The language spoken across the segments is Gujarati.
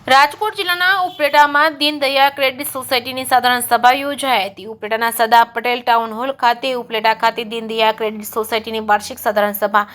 રાજકોટ જિલ્લાના ઉપલેટામાં દીનદયાળ ક્રેડિટ સોસાયટીની સાધારણ સભા યોજાઈ હતી। ઉપલેટાના સરદાર પટેલ ટાઉન હોલ ખાતે ઉપલેટા ખાતે દીનદયાળ ક્રેડિટ સોસાયટીની વાર્ષિક સાધારણ સભા,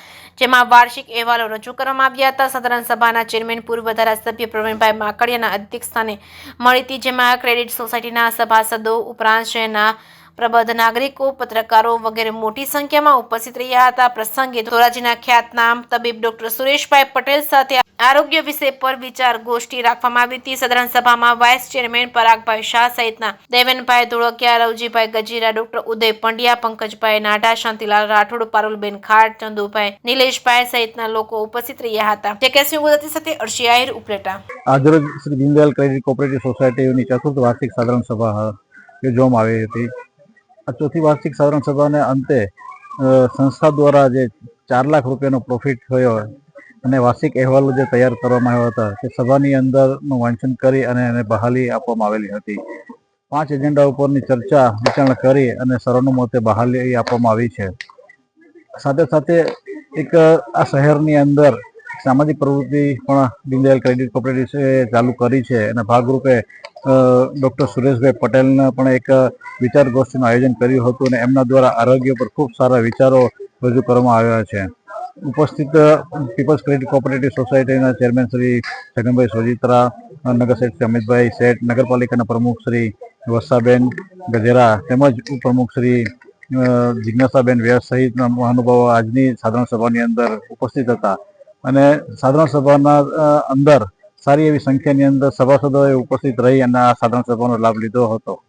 જેમાં વાર્ષિક અહેવાલો રજૂ કરવામાં આવ્યા હતા। સાધારણ સભાના ચેરમેન પૂર્વ ધારાસભ્ય પ્રવીણભાઈ માકડિયાના અધ્યક્ષસ્થાને મળી હતી, જેમાં ક્રેડિટ સોસાયટીના સભાસદો ઉપરાંત શહેરના પ્રબુદ્ધ નાગરિકો, પત્રકારો વગેરે મોટી સંખ્યામાં ઉપસ્થિત રહ્યા હતા। પ્રસંગે ધોરાજીના ખ્યાતનામ તબીબ ડોક્ટર સુરેશભાઈ પટેલ સાથે આરોગ્ય વિષય પર વિચાર ગોષ્ઠી રાખવામાં આવી હતી। સાધારણ સભામાં વાઇસ ચેરમેન પરાગભાઈ શાહ સહિતના દેવેનભાઈ ધોળકિયા, રવજીભાઈ ગજીરા, ડોક્ટર ઉદય પંડ્યા, પંકજભાઈ નાઢા, શાંતિલાલ રાઠોડ, પારુલબેન ખાટ, ચંદુભાઈ, નિલેશભાઈ સહિતના લોકો ઉપસ્થિત રહ્યા હતા। જેકેસી ગુજરાતી સાથે અર્શી આહિર, ઉપલેટા। આજરોજ શ્રી દીનદયાળ ક્રેડિટ કોઓપરેટિવ સોસાયટીની ચતુર્થ વાર્ષિક સાધારણ સભા યોજવામાં આવી હતી। આ ચોથી વાર્ષિક સાધારણ સભાને અંતે સંસ્થા દ્વારા જે 4 લાખ રૂપિયાનો પ્રોફિટ થયો અને વાર્ષિક અહેવાલો જે તૈયાર કરવામાં આવ્યા હતા તે સભાની અંદરનું વાંચન કરી અને એને બહાલી આપવામાં આવેલી હતી। 5 એજન્ડા ઉપરની ચર્ચા વિચારણા કરી અને સર્વાનુમતે બહાલી આપવામાં આવી છે। સાથે સાથે એક આ શહેરની અંદર સામાજિક પ્રવૃત્તિ પણ દીનદયાળ ક્રેડિટ કોઓપરેટિવ ચાલુ કરી છે અને ભાગરૂપે ડૉક્ટર સુરેશભાઈ પટેલને પણ એક વિચાર ગોષ્ઠીનું આયોજન કર્યું હતું અને એમના દ્વારા આરોગ્ય પર ખૂબ સારા વિચારો રજૂ કરવામાં આવ્યા છે। ઉપસ્થિત પીપલ્સ ક્રેડિટ કોઓપરેટિવ સોસાયટીના ચેરમેન શ્રી છગનભાઈ સોજિત્રા, નગરસેઠ શ્રી અમિતભાઈ શેઠ, નગરપાલિકાના પ્રમુખ શ્રી વસાબેન ગજેરા તેમજ ઉપપ્રમુખ શ્રી જિજ્ઞાસાબેન વ્યાસ સહિતના મહાનુભાવો આજની સાધારણ સભાની અંદર ઉપસ્થિત હતા અને સાધારણ સભાના અંદર સારી એવી સંખ્યાની અંદર સભાસદોએ ઉપસ્થિત રહી અને આ સાધારણ સભાનો લાભ લીધો હતો।